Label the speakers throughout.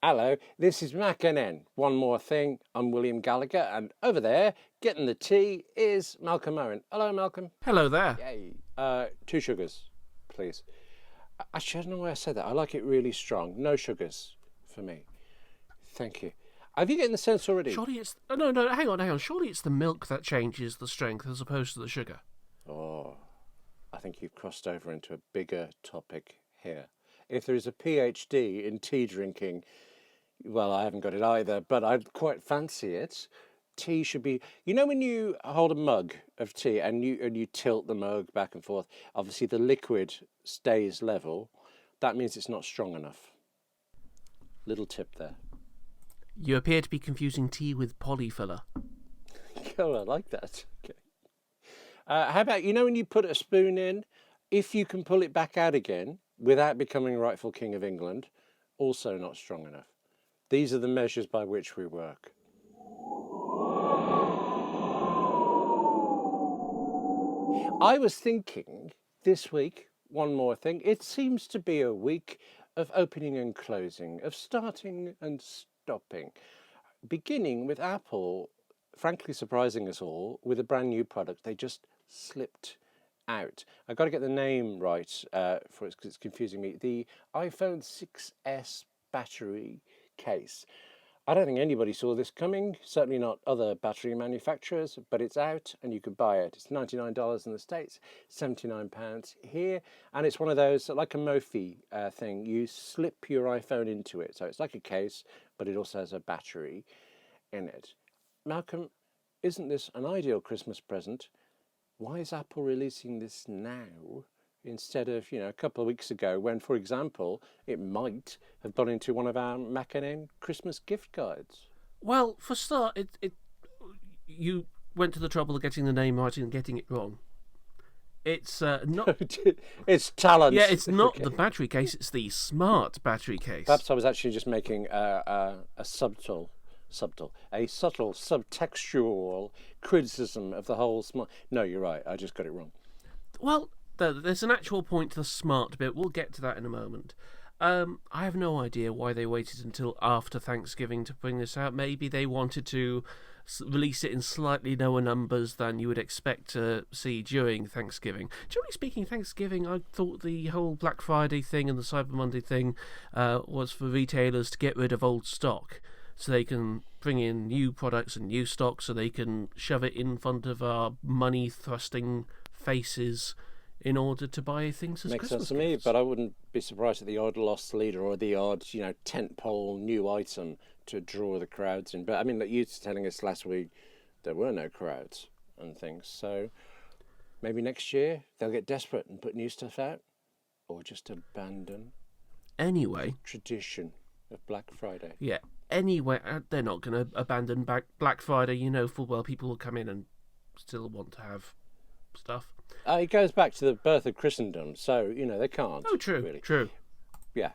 Speaker 1: Hello, this is Mac and N. One more thing, I'm William Gallagher, and over there, getting the tea, is Malcolm Owen. Hello, Malcolm.
Speaker 2: Hello there.
Speaker 1: Yay. 2 sugars, please. Actually, I don't know why I said that. I like it really strong. No sugars for me. Thank you. Have you getting the sense already?
Speaker 2: Surely it's... No, hang on. Surely it's the milk that changes the strength as opposed to the sugar.
Speaker 1: Oh, I think you've crossed over into a bigger topic here. If there is a PhD in tea drinking, well, I haven't got it either, but I'd quite fancy it. Tea should be, you know, when you hold a mug of tea and you tilt the mug back and forth, obviously the liquid stays level. That means it's not strong enough. Little tip there.
Speaker 2: You appear to be confusing tea with polyfiller.
Speaker 1: Oh, I like that. Okay. How about, you know, when you put a spoon in, if you can pull it back out again without becoming rightful King of England, also not strong enough. These are the measures by which we work. I was thinking this week, one more thing, it seems to be a week of opening and closing, of starting and stopping, beginning with Apple, frankly surprising us all, with a brand new product. They just slipped out. I've got to get the name right for it because it's confusing me. The iPhone 6S battery case. I don't think anybody saw this coming, certainly not other battery manufacturers, but it's out and you could buy it. It's $99 in the States, £79 here, and it's one of those, like a Mophie thing. You slip your iPhone into it, so it's like a case, but it also has a battery in it. Malcolm, isn't this an ideal Christmas present? Why is Apple releasing this now instead of, a couple of weeks ago when, for example, it might have gone into one of our Mac and N Christmas gift guides?
Speaker 2: Well, for start, you went to the trouble of getting the name right and getting it wrong. It's not...
Speaker 1: It's talent.
Speaker 2: Yeah, it's not the battery case, it's the smart battery case.
Speaker 1: Perhaps I was actually just making a subtle subtextual criticism of the whole smart... No, you're right, I just got it wrong.
Speaker 2: Well, there's an actual point to the smart bit. We'll get to that in a moment. I have no idea why they waited until after Thanksgiving to bring this out. Maybe they wanted to release it in slightly lower numbers than you would expect to see during Thanksgiving. Generally speaking, Thanksgiving, I thought the whole Black Friday thing and the Cyber Monday thing was for retailers to get rid of old stock, so they can bring in new products and new stock, so they can shove it in front of our money-thrusting faces in order to buy things as
Speaker 1: Makes
Speaker 2: Christmas
Speaker 1: sense to me,
Speaker 2: gifts.
Speaker 1: but I wouldn't be surprised at the odd lost leader or the odd, tentpole new item to draw the crowds in. But I mean, like you were telling us last week, there were no crowds and things. So maybe next year they'll get desperate and put new stuff out, or just abandon
Speaker 2: Anyway,
Speaker 1: tradition of Black Friday.
Speaker 2: yeah. Anyway, they're not going to abandon Black Friday. You know full well people will come in and still want to have stuff.
Speaker 1: It goes back to the birth of Christendom, so, they can't.
Speaker 2: Oh, true,
Speaker 1: really.
Speaker 2: true.
Speaker 1: Yeah.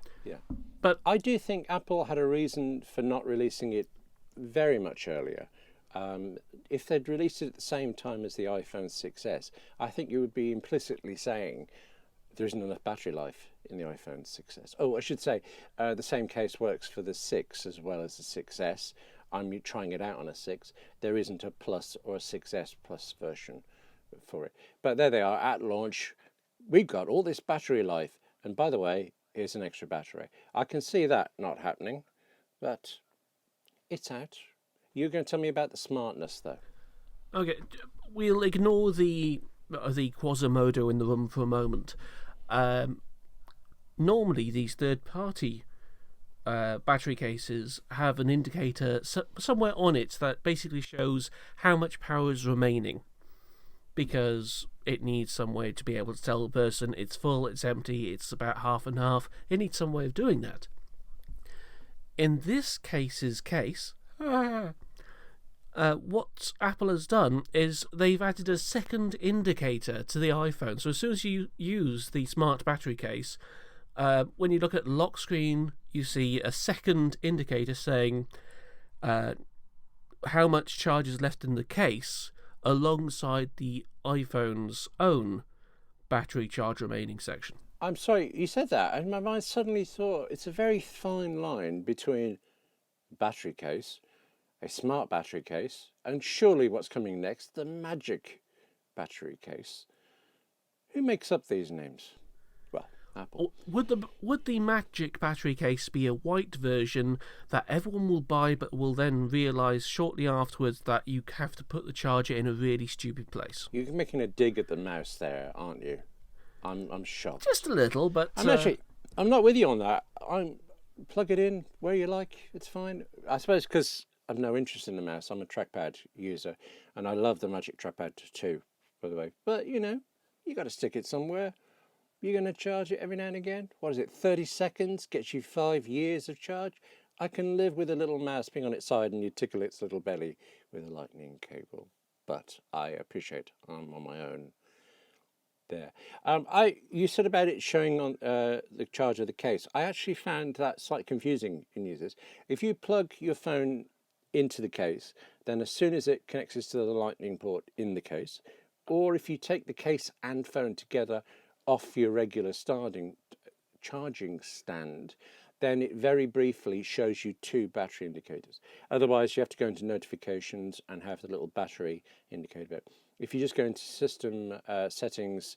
Speaker 2: But
Speaker 1: I do think Apple had a reason for not releasing it very much earlier. If they'd released it at the same time as the iPhone 6S, I think you would be implicitly saying there isn't enough battery life in the iPhone 6S. Oh, I should say, the same case works for the 6 as well as the 6S. I'm trying it out on a 6. There isn't a Plus or a 6S Plus version for it. But there they are at launch. We've got all this battery life. And by the way, here's an extra battery. I can see that not happening, but it's out. You're going to tell me about the smartness, though.
Speaker 2: okay, we'll ignore the Quasimodo in the room for a moment. Normally, these third-party battery cases have an indicator somewhere on it that basically shows how much power is remaining, because it needs some way to be able to tell the person it's full, it's empty, it's about half and half. It needs some way of doing that. In this case's case, what Apple has done is they've added a second indicator to the iPhone. So as soon as you use the smart battery case, when you look at the lock screen, you see a second indicator saying how much charge is left in the case, alongside the iPhone's own battery charge remaining section.
Speaker 1: I'm sorry, you said that, and my mind suddenly thought it's a very fine line between battery case, a smart battery case, and surely what's coming next, the magic battery case. Who makes up these names? Well, Apple.
Speaker 2: Would the Magic battery case be a white version that everyone will buy, but will then realise shortly afterwards that you have to put the charger in a really stupid place?
Speaker 1: You're making a dig at the mouse there, aren't you? I'm shocked.
Speaker 2: Just a little, but
Speaker 1: I'm not with you on that. Plug it in where you like. It's fine. I suppose because I've no interest in the mouse. I'm a trackpad user, and I love the Magic Trackpad too, by the way. But you got to stick it somewhere. You're going to charge it every now and again. What is it? 30 seconds gets you 5 years of charge. I can live with a little mouse being on its side and you tickle its little belly with a lightning cable. But I appreciate I'm on my own there. You said about it showing on the charge of the case. I actually found that slightly confusing in users. If you plug your phone into the case, then as soon as it connects to the lightning port in the case, or if you take the case and phone together off your regular charging stand, then it very briefly shows you 2 battery indicators. Otherwise, you have to go into notifications and have the little battery indicator. If you just go into system settings,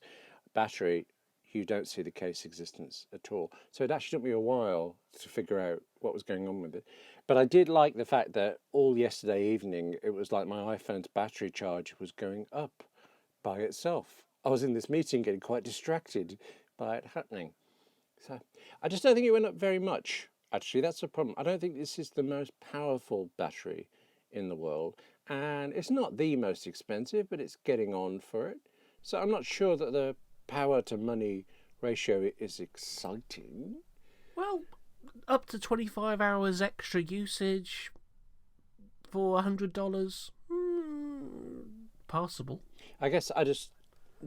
Speaker 1: battery, you don't see the case existence at all. So it actually took me a while to figure out what was going on with it. But I did like the fact that all yesterday evening, it was like my iPhone's battery charge was going up by itself. I was in this meeting getting quite distracted by it happening. So I just don't think it went up very much. Actually, that's a problem. I don't think this is the most powerful battery in the world. And it's not the most expensive, but it's getting on for it. So I'm not sure that the power to money ratio is exciting.
Speaker 2: well, up to 25 hours extra usage for $100, possible.
Speaker 1: I guess I just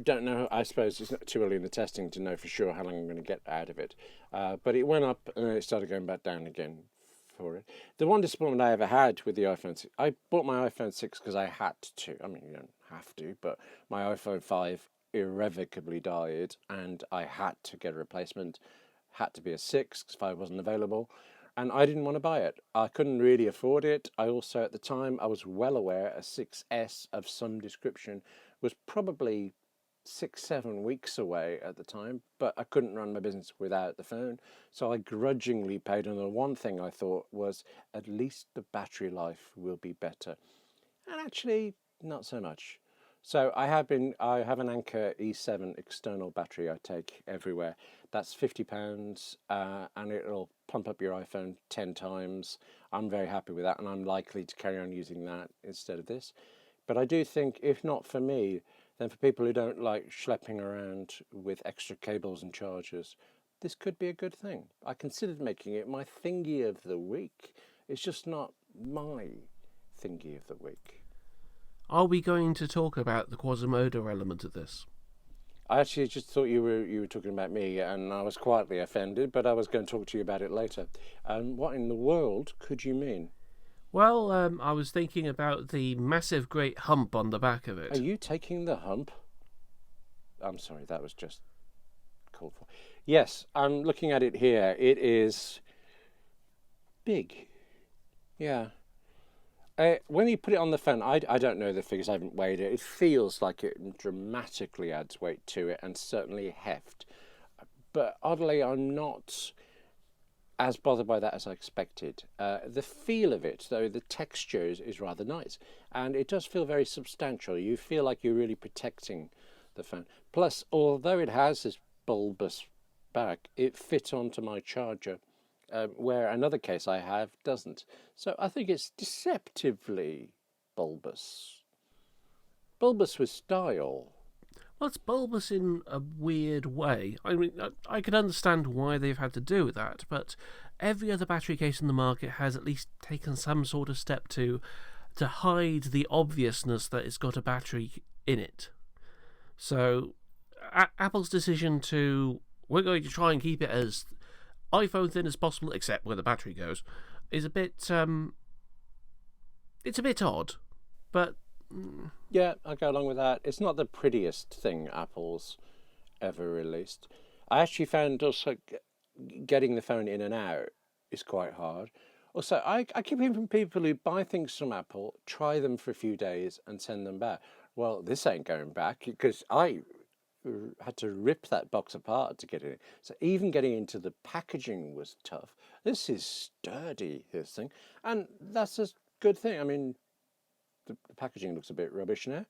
Speaker 1: don't know. I suppose it's not too early in the testing to know for sure how long I'm going to get out of it. But it went up and then it started going back down again for it. The one disappointment I ever had with the iPhone 6, I bought my iPhone 6 because I had to. I mean, you don't have to, but my iPhone 5 irrevocably died and I had to get a replacement. Had to be a 6 because 5 wasn't available. And I didn't want to buy it. I couldn't really afford it. I also, at the time, I was well aware a 6S of some description was probably 6-7 weeks away at the time, but I couldn't run my business without the phone. So I grudgingly paid, and the one thing I thought was at least the battery life will be better. And actually, not so much. So I have an Anker E7 external battery I take everywhere. That's £50 and it'll pump up your iPhone 10 times. I'm very happy with that and I'm likely to carry on using that instead of this. But I do think if not for me, then for people who don't like schlepping around with extra cables and chargers, this could be a good thing. I considered making it my thingy of the week. It's just not my thingy of the week.
Speaker 2: Are we going to talk about the Quasimodo element of this?
Speaker 1: I actually just thought you were talking about me, and I was quietly offended, but I was going to talk to you about it later. What in the world could you mean?
Speaker 2: Well, I was thinking about the massive great hump on the back of it.
Speaker 1: Are you taking the hump? I'm sorry, that was just called for. Yes, I'm looking at it here. It is big. Yeah. When you put it on the phone, I don't know the figures, I haven't weighed it. It feels like it dramatically adds weight to it and certainly heft. But oddly, I'm not as bothered by that as I expected. The feel of it, though, the texture is rather nice. And it does feel very substantial. You feel like you're really protecting the phone. Plus, although it has this bulbous back, it fits onto my charger. Where another case I have doesn't. So I think it's deceptively bulbous. Bulbous with style.
Speaker 2: Well, it's bulbous in a weird way. I mean, I can understand why they've had to do that, but every other battery case in the market has at least taken some sort of step to hide the obviousness that it's got a battery in it. So Apple's decision we're going to try and keep it as iPhone thin as possible, except where the battery goes, is a bit it's a bit odd, but
Speaker 1: yeah, I go along with that. It's not the prettiest thing Apple's ever released. I actually found also getting the phone in and out is quite hard. Also, I keep hearing from people who buy things from Apple, try them for a few days, and send them back. Well, this ain't going back because I had to rip that box apart to get it in. So even getting into the packaging was tough. This is sturdy, this thing, and that's a good thing. I mean, the packaging looks a bit rubbish now,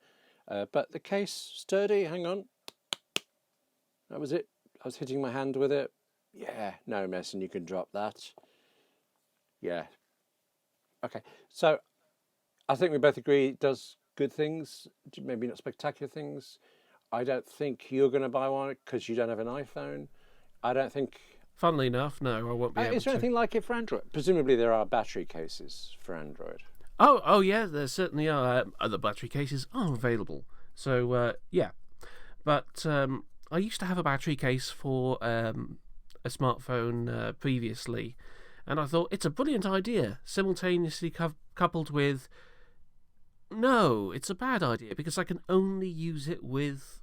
Speaker 1: but the case sturdy. Hang on, that was it. I was hitting my hand with it. Yeah, no mess, and you can drop that. Yeah. Okay. So I think we both agree it does good things, maybe not spectacular things. I don't think you're going to buy one because you don't have an iPhone. I don't think.
Speaker 2: Funnily enough, no, I won't be able
Speaker 1: Is there
Speaker 2: to.
Speaker 1: anything like it for Android? Presumably there are battery cases for Android.
Speaker 2: Oh, yeah, there certainly are. Other battery cases are available. So, yeah. But I used to have a battery case for a smartphone previously, and I thought it's a brilliant idea, simultaneously coupled with, no, it's a bad idea because I can only use it with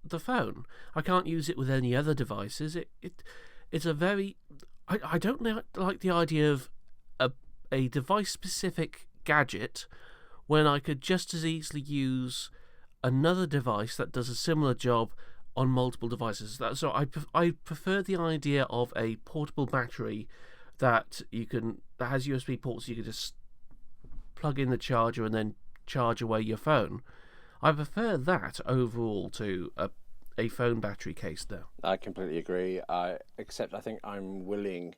Speaker 2: the phone. I can't use it with any other devices. It's a very... I don't like the idea of a device-specific gadget when I could just as easily use another device that does a similar job on multiple devices. So I prefer the idea of a portable battery that has USB ports. You can just plug in the charger and then charge away your phone. I prefer that overall to a phone battery case now.
Speaker 1: I completely agree. Except I think I'm willing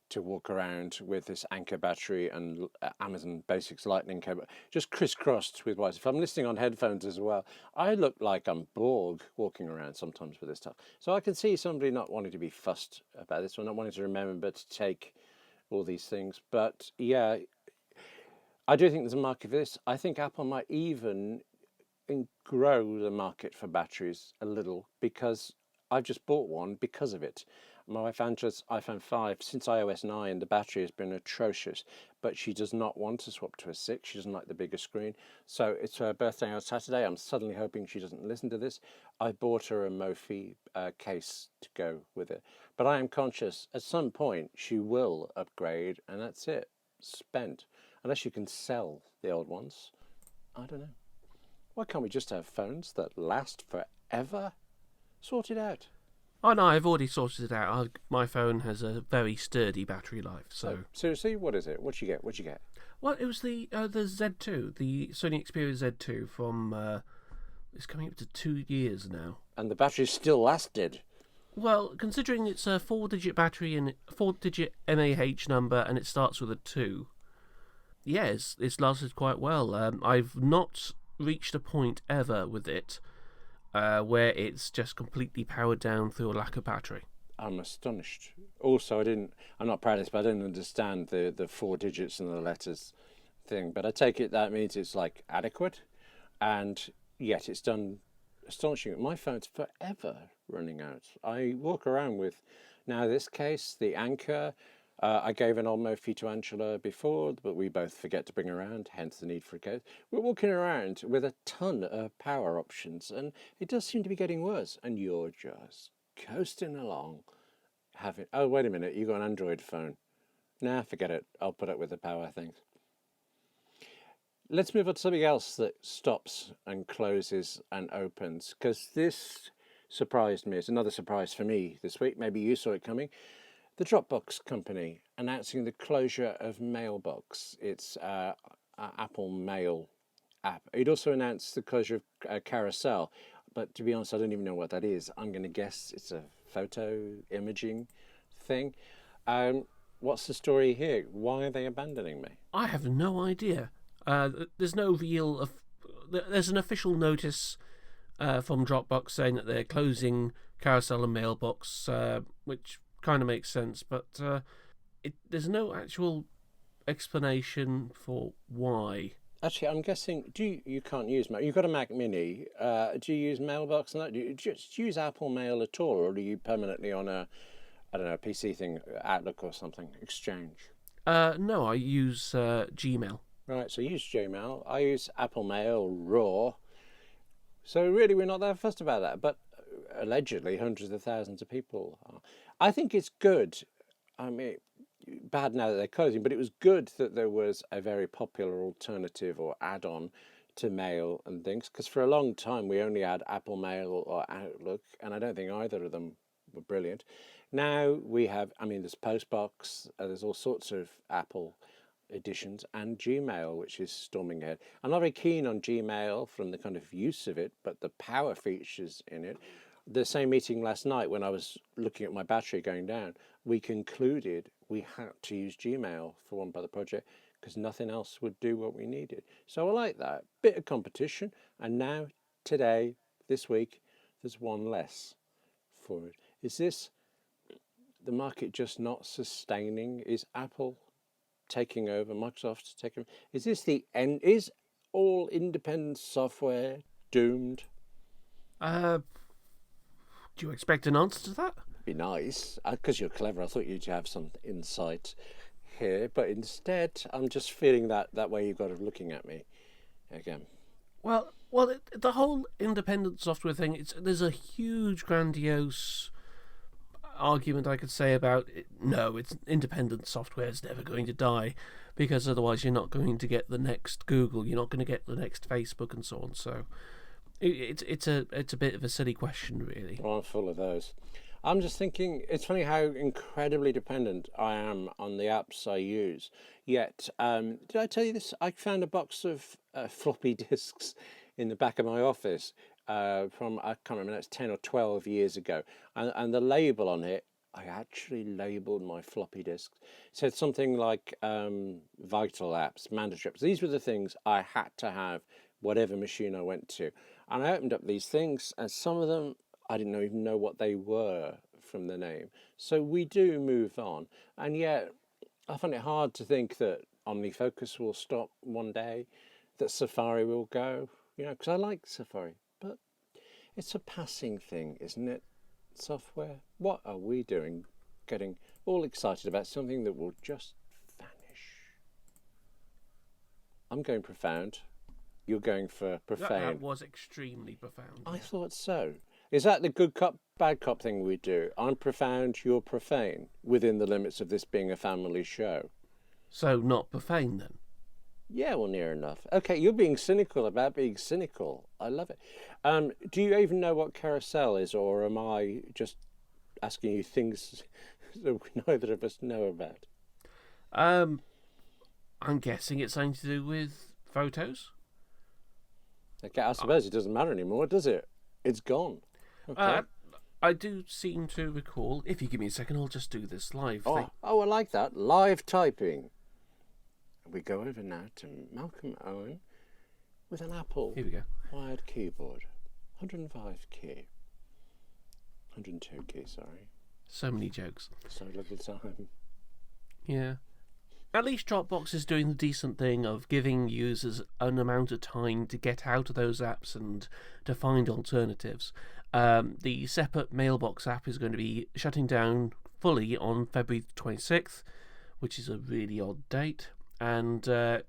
Speaker 1: to walk around with this Anker battery and Amazon Basics Lightning cable, just crisscrossed with wires. If I'm listening on headphones as well, I look like I'm Borg walking around sometimes with this stuff. So I can see somebody not wanting to be fussed about this one, not wanting to remember to take all these things. But yeah, I do think there's a market for this. I think Apple might even grow the market for batteries a little because I've just bought one because of it. My wife Angela's iPhone 5, since iOS 9, the battery has been atrocious, but she does not want to swap to a 6. She doesn't like the bigger screen. So it's her birthday on Saturday. I'm suddenly hoping she doesn't listen to this. I bought her a Mophie case to go with it. But I am conscious at some point she will upgrade, and that's it. Spent. Unless you can sell the old ones. I don't know. Why can't we just have phones that last forever? Sort it out.
Speaker 2: Oh no, I've already sorted it out. My phone has a very sturdy battery life. So
Speaker 1: seriously, what is it? What'd you get? What'd you get?
Speaker 2: well, it was the Z2, the Sony Xperia Z2 from. It's coming up to 2 years now.
Speaker 1: And the battery still lasted.
Speaker 2: Well, considering it's a 4-digit battery and 4-digit MAH number, and it starts with a 2. Yes, it's lasted quite well. I've not reached a point ever with it where it's just completely powered down through a lack of battery.
Speaker 1: I'm astonished. Also, I'm not proud of this, but I didn't understand the 4 digits and the letters thing. But I take it that means it's like adequate, and yet it's done astonishing. My phone's forever running out. I walk around with now this case, the Anker. I gave an old Mophie to Angela before, but we both forget to bring around, hence the need for a case. We're walking around with a ton of power options, and it does seem to be getting worse. And you're just coasting along. Oh, wait a minute, you got an Android phone. Nah, forget it. I'll put up with the power things. Let's move on to something else that stops and closes and opens, because this surprised me. It's another surprise for me this week. Maybe you saw it coming. The Dropbox company announcing the closure of Mailbox, its Apple Mail app. It also announced the closure of Carousel, but to be honest, I don't even know what that is. I'm going to guess it's a photo imaging thing. What's the story here? Why are they abandoning me?
Speaker 2: I have no idea. There's no real... There's an official notice from Dropbox saying that they're closing Carousel and Mailbox, which kind of makes sense, but there's no actual explanation for why.
Speaker 1: Actually, I'm guessing you can't use Mail. You've got a Mac Mini. Do you use Mailbox and that? Do you just use Apple Mail at all, or are you permanently on a PC thing, Outlook or something, Exchange?
Speaker 2: No, I use Gmail.
Speaker 1: Right, so you use Gmail. I use Apple Mail Raw. So really, we're not that fussed about that. But allegedly hundreds of thousands of people are. I think it's good. I mean, bad now that they're closing, but it was good that there was a very popular alternative or add-on to mail and things, because for a long time we only had Apple Mail or Outlook, and I don't think either of them were brilliant. Now we have, I mean, there's Postbox, there's all sorts of Apple editions, and Gmail, which is storming ahead. I'm not very keen on Gmail from the kind of use of it, but the power features in it. The same meeting last night when I was looking at my battery going down, we concluded we had to use Gmail for one part of the project because nothing else would do what we needed. So I like that. Bit of competition, and now, today, this week, there's one less for it. Is this the market just not sustaining? Is Apple taking over? Microsoft taking over? Is this the end? Is all independent software doomed?
Speaker 2: Do you expect an answer to that?
Speaker 1: Be nice, because you're clever. I thought you'd have some insight here, but instead, I'm just feeling that way you've got of looking at me again.
Speaker 2: Well, the whole independent software thing. There's a huge, grandiose argument I could say about it. No, it's independent software is never going to die, because otherwise you're not going to get the next Google, you're not going to get the next Facebook, and so on. So it's a bit of a silly question, really.
Speaker 1: Well, I'm full of those. I'm just thinking, it's funny how incredibly dependent I am on the apps I use. Yet, did I tell you this? I found a box of floppy disks in the back of my office from, I can't remember, that's 10 or 12 years ago. And the label on it, I actually labelled my floppy disks. It said something like vital apps, mandatory apps. These were the things I had to have, whatever machine I went to. And I opened up these things, and some of them, I didn't even know what they were from the name. So we do move on. And yet, I find it hard to think that OmniFocus will stop one day, that Safari will go, because I like Safari. But it's a passing thing, isn't it, software? What are we doing, getting all excited about something that will just vanish? I'm going profound. You're going for profane.
Speaker 2: That was extremely profound.
Speaker 1: I thought so. Is that the good cop, bad cop thing we do? I'm profound, you're profane, within the limits of this being a family show.
Speaker 2: So not profane, then?
Speaker 1: Yeah, well, near enough. Okay, you're being cynical about being cynical. I love it. Do you even know what carousel is, or am I just asking you things that neither of us know about?
Speaker 2: I'm guessing it's something to do with photos.
Speaker 1: Okay, I suppose it doesn't matter anymore, does it? It's gone. Okay.
Speaker 2: I do seem to recall. If you give me a second, I'll just do this live.
Speaker 1: Oh, I like that. Live typing. We go over now to Malcolm Owen with an Apple
Speaker 2: Here we go.
Speaker 1: wired keyboard. 105 key. 102 key, sorry.
Speaker 2: So many jokes.
Speaker 1: So little time.
Speaker 2: Yeah. At least Dropbox is doing the decent thing of giving users an amount of time to get out of those apps and to find alternatives. The separate mailbox app is going to be shutting down fully on February 26th, which is a really odd date. And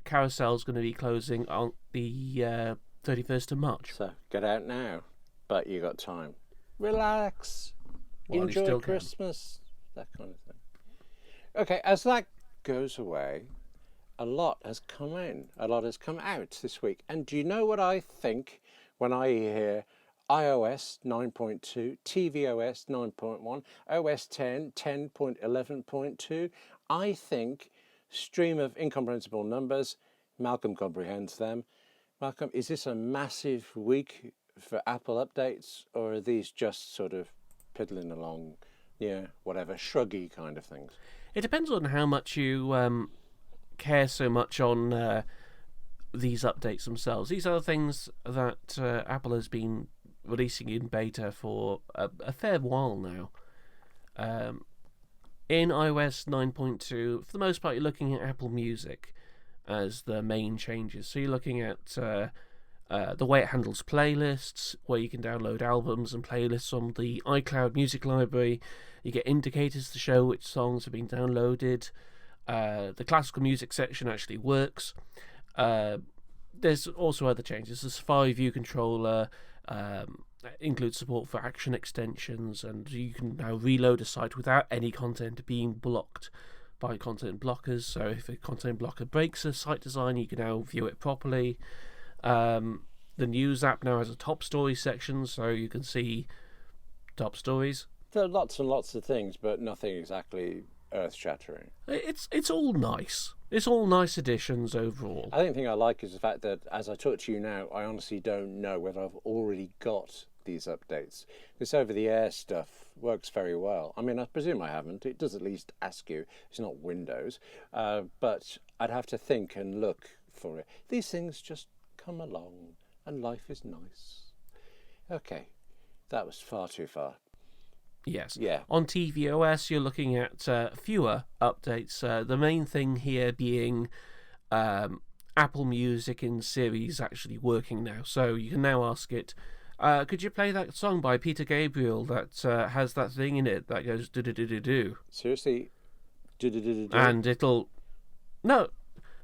Speaker 2: Carousel is going to be closing on the 31st of March.
Speaker 1: So get out now, but you got time. Relax.
Speaker 2: While you
Speaker 1: Enjoy
Speaker 2: still can.
Speaker 1: Christmas. That kind of thing. Okay, as that goes away, a lot has come in. A lot has come out this week. And do you know what I think when I hear iOS 9.2, tvOS 9.1, OS 10, 10.11.2? I think stream of incomprehensible numbers. Malcolm comprehends them. Malcolm, is this a massive week for Apple updates, or are these just sort of piddling along, whatever, shruggy kind of things?
Speaker 2: It depends on how much you care so much on these updates themselves. These are things that Apple has been releasing in beta for a fair while now. In iOS 9.2, for the most part, you're looking at Apple Music as the main changes. So you're looking at the way it handles playlists, where you can download albums and playlists on the iCloud Music Library. You get indicators to show which songs have been downloaded. The classical music section actually works. There's also other changes. The Safari View Controller, includes support for action extensions, and you can now reload a site without any content being blocked by content blockers. So if a content blocker breaks a site design, you can now view it properly. The news app now has a top story section, so you can see top stories.
Speaker 1: There are lots and lots of things, but nothing exactly earth-shattering.
Speaker 2: It's all nice. It's all nice additions overall.
Speaker 1: I think the thing I like is the fact that as I talk to you now, I honestly don't know whether I've already got these updates. This over-the-air stuff works very well. I mean, I presume I haven't. It does at least ask you. It's not Windows. But I'd have to think and look for it. These things just come along and life is nice. Okay, that was far too far.
Speaker 2: Yes.
Speaker 1: Yeah.
Speaker 2: On tvOS, you're looking at fewer updates. The main thing here being Apple Music in Siri is actually working now. So you can now ask it, could you play that song by Peter Gabriel that has that thing in it that goes do-do-do-do-do?
Speaker 1: Seriously?
Speaker 2: And it'll... No,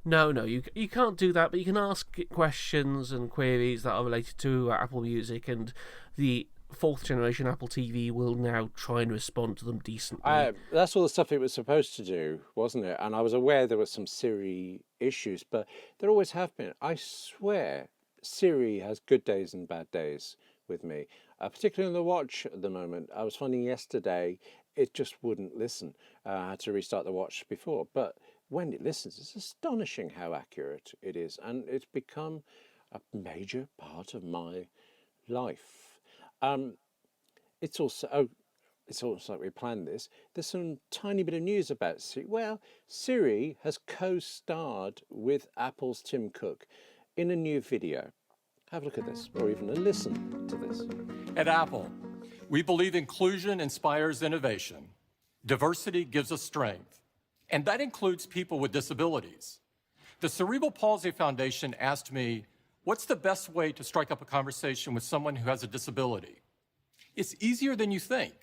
Speaker 2: you can't do that, but you can ask it questions and queries that are related to Apple Music, and the fourth generation Apple TV will now try and respond to them decently.
Speaker 1: That's all the stuff it was supposed to do, wasn't it? And I was aware there were some Siri issues, but there always have been. I swear Siri has good days and bad days with me, particularly on the watch at the moment. I was finding yesterday it just wouldn't listen. I had to restart the watch before, but when it listens, it's astonishing how accurate it is, and it's become a major part of my life. It's also like we planned this. There's some tiny bit of news about Siri. Well, Siri has co-starred with Apple's Tim Cook in a new video. Have a look at this, or even a listen to this.
Speaker 3: At Apple, we believe inclusion inspires innovation. Diversity gives us strength, and that includes people with disabilities. The Cerebral Palsy Foundation asked me, what's the best way to strike up a conversation with someone who has a disability? It's easier than you think,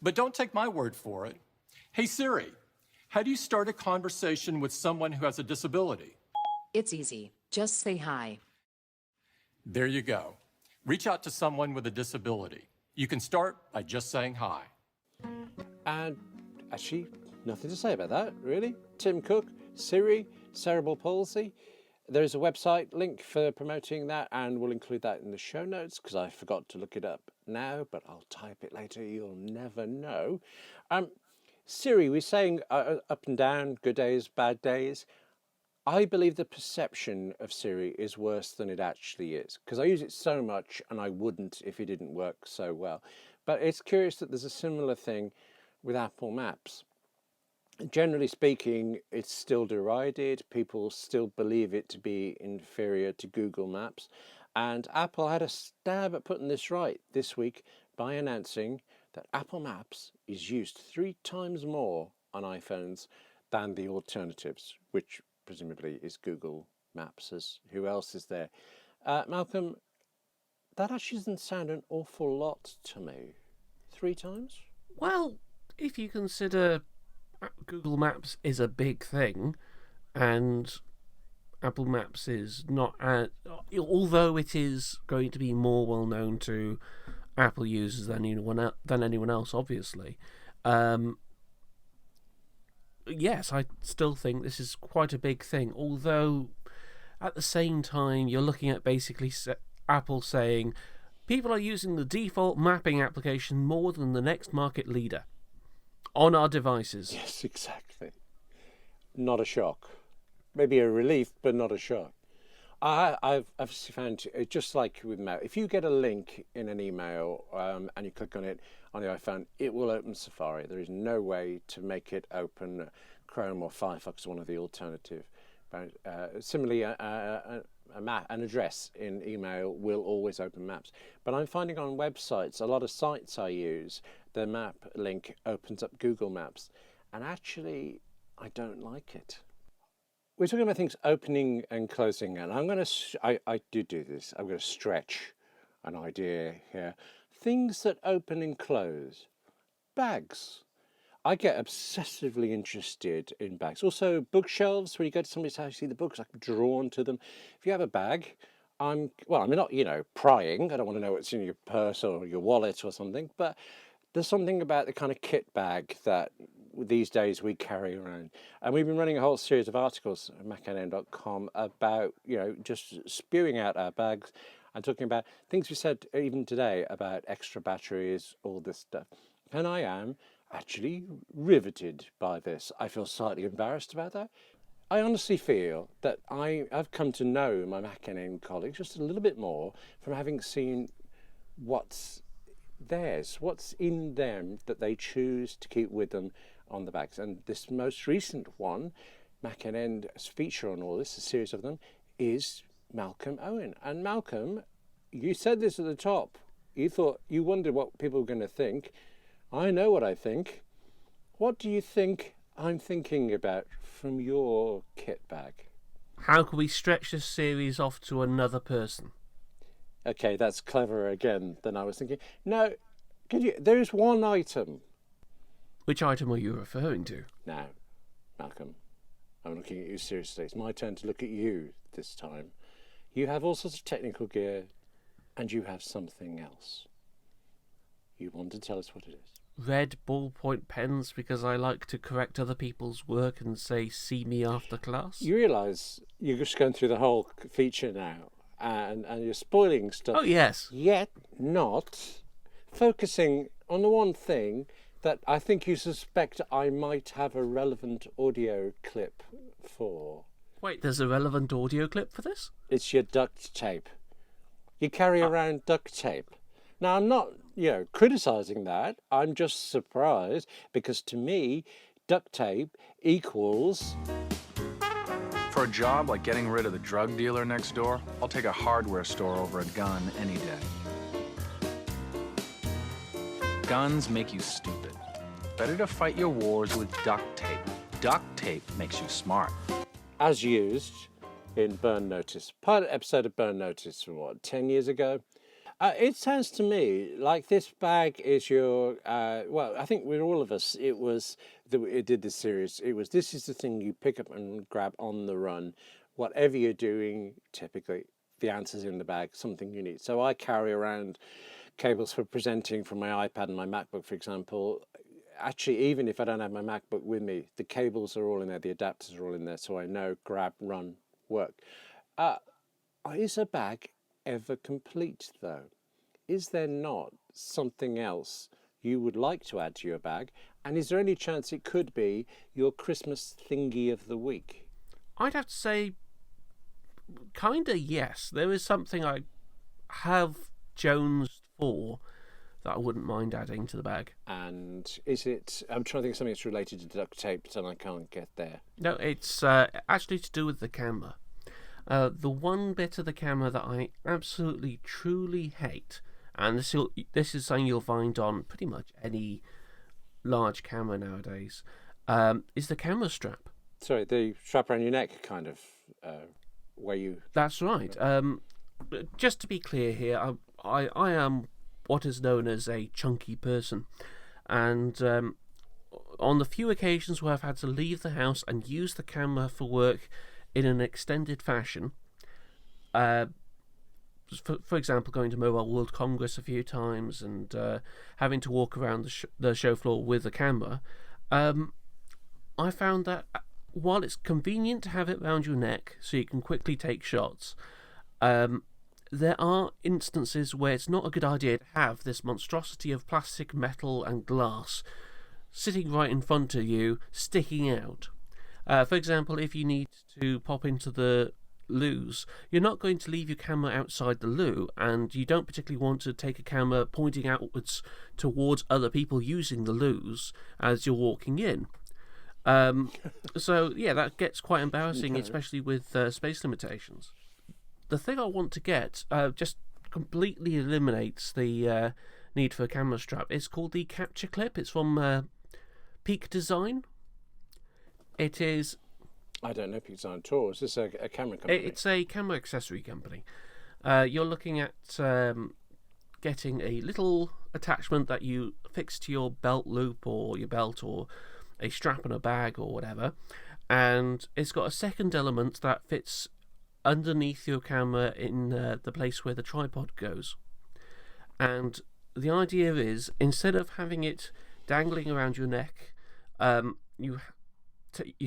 Speaker 3: but don't take my word for it. Hey Siri, how do you start a conversation with someone who has a disability?
Speaker 4: It's easy. Just say hi.
Speaker 3: There you go. Reach out to someone with a disability. You can start by just saying hi.
Speaker 1: And actually, nothing to say about that, really. Tim Cook, Siri, cerebral palsy. There is a website link for promoting that, and we'll include that in the show notes because I forgot to look it up now, but I'll type it later. You'll never know. Siri, we're saying up and down, good days, bad days. I believe the perception of Siri is worse than it actually is because I use it so much and I wouldn't if it didn't work so well. But it's curious that there's a similar thing with Apple Maps. Generally speaking, it's still derided. People still believe it to be inferior to Google Maps. And Apple had a stab at putting this right this week by announcing that Apple Maps is used 3 times more on iPhones than the alternatives, which presumably is Google Maps. As who else is there? Malcolm, that actually doesn't sound an awful lot to me. 3 times?
Speaker 2: Well, if you consider Google Maps is a big thing, and Apple Maps is not, although it is going to be more well known to Apple users than anyone else, obviously. Yes, I still think this is quite a big thing. Although, at the same time, you're looking at basically Apple saying people are using the default mapping application more than the next market leader on our devices.
Speaker 1: Yes, exactly. Not a shock. Maybe a relief, but not a shock. I've found, just like with mail, if you get a link in an email and you click on it on the iPhone, it will open Safari. There is no way to make it open Chrome or Firefox, one of the alternative. Similarly, an address in email will always open maps. But I'm finding on websites, a lot of sites I use, the map link opens up Google Maps. And actually, I don't like it. We're talking about things opening and closing, and I do this. I'm going to stretch an idea here. Things that open and close. Bags. I get obsessively interested in bags. Also, bookshelves, where you go to somebody's house, you see the books, I'm drawn to them. If you have a bag, I'm not, prying. I don't want to know what's in your purse or your wallet or something, but there's something about the kind of kit bag that these days we carry around. And we've been running a whole series of articles at macnn.com about, just spewing out our bags and talking about things we said even today about extra batteries, all this stuff. And I am actually riveted by this. I feel slightly embarrassed about that. I honestly feel that I've come to know my McNN colleagues just a little bit more from having seen what's theirs, what's in them that they choose to keep with them on the bags. And this most recent one, McNN's feature on all this, a series of them, is Malcolm Owen. And Malcolm, you said this at the top. You wondered what people were going to think. I know what I think. What do you think I'm thinking about from your kit bag?
Speaker 2: How can we stretch this series off to another person?
Speaker 1: Okay, that's cleverer again than I was thinking. No, there's one item.
Speaker 2: Which item are you referring to?
Speaker 1: Now, Malcolm, I'm looking at you seriously. It's my turn to look at you this time. You have all sorts of technical gear, and you have something else. You want to tell us what it is?
Speaker 2: Red ballpoint pens because I like to correct other people's work and say, see me after class.
Speaker 1: You realise you're just going through the whole feature now, and you're spoiling stuff.
Speaker 2: Oh, yes.
Speaker 1: Yet not focusing on the one thing that I think you suspect I might have a relevant audio clip for.
Speaker 2: Wait, there's a relevant audio clip for this?
Speaker 1: It's your duct tape. You carry around duct tape. Now, I'm not, criticising that. I'm just surprised because to me, duct tape equals...
Speaker 5: For a job like getting rid of the drug dealer next door, I'll take a hardware store over a gun any day. Guns make you stupid. Better to fight your wars with duct tape. Duct tape makes you smart.
Speaker 1: As used in Burn Notice, pilot episode of Burn Notice from 10 years ago? It sounds to me like this bag is your, I think with all of us, it did this series. This is the thing you pick up and grab on the run. Whatever you're doing, typically, the answer's in the bag, something you need. So I carry around cables for presenting from my iPad and my MacBook, for example. Actually, even if I don't have my MacBook with me, the cables are all in there, the adapters are all in there, so I know grab, run, work. Is a bag ever complete, though? Is there not something else you would like to add to your bag? And is there any chance it could be your Christmas thingy of the week?
Speaker 2: I'd have to say, kinda yes. There is something I have Jones for that I wouldn't mind adding to the bag.
Speaker 1: And is it... I'm trying to think of something that's related to duct tape, and I can't get there.
Speaker 2: No, it's actually to do with the camera. The one bit of the camera that I absolutely, truly hate, and this is something you'll find on pretty much any large camera nowadays, is the camera strap.
Speaker 1: Sorry, the strap around your neck, kind of, where you...
Speaker 2: That's right. Just to be clear here, I am what is known as a chunky person, and on the few occasions where I've had to leave the house and use the camera for work in an extended fashion, for example, going to Mobile World Congress a few times and having to walk around the show floor with the camera, I found that while it's convenient to have it around your neck so you can quickly take shots, there are instances where it's not a good idea to have this monstrosity of plastic, metal and glass sitting right in front of you, sticking out. For example, if you need to pop into the loos, you're not going to leave your camera outside the loo, and you don't particularly want to take a camera pointing outwards towards other people using the loos as you're walking in. So, yeah, that gets quite embarrassing, especially with space limitations. The thing I want to get just completely eliminates the need for a camera strap. It's called the Capture Clip. It's from Peak Design. It is...
Speaker 1: I don't know Peak Design at all. Is this a camera company?
Speaker 2: It's a camera accessory company. You're looking at getting a little attachment that you fix to your belt loop or your belt or a strap on a bag or whatever. And it's got a second element that fits underneath your camera in the place where the tripod goes. And the idea is, instead of having it dangling around your neck, you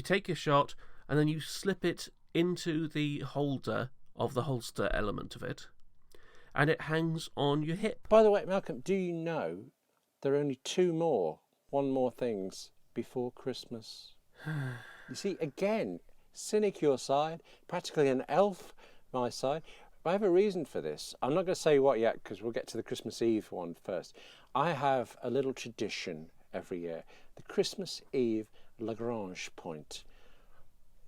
Speaker 2: take a shot and then you slip it into the holder of the holster element of it, and it hangs on your hip.
Speaker 1: By the way, Malcolm, do you know there are only one more things before Christmas? You see, again, cynic your side, practically an elf my side. I have a reason for this. I'm not going to say what yet because we'll get to the Christmas Eve one first. I have a little tradition every year, the Christmas Eve Lagrange point.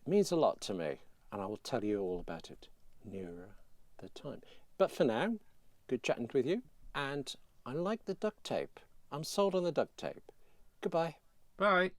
Speaker 1: It means a lot to me, and I will tell you all about it nearer the time. But for now, good chatting with you, and I like the duct tape. I'm sold on the duct tape. Goodbye.
Speaker 2: Bye.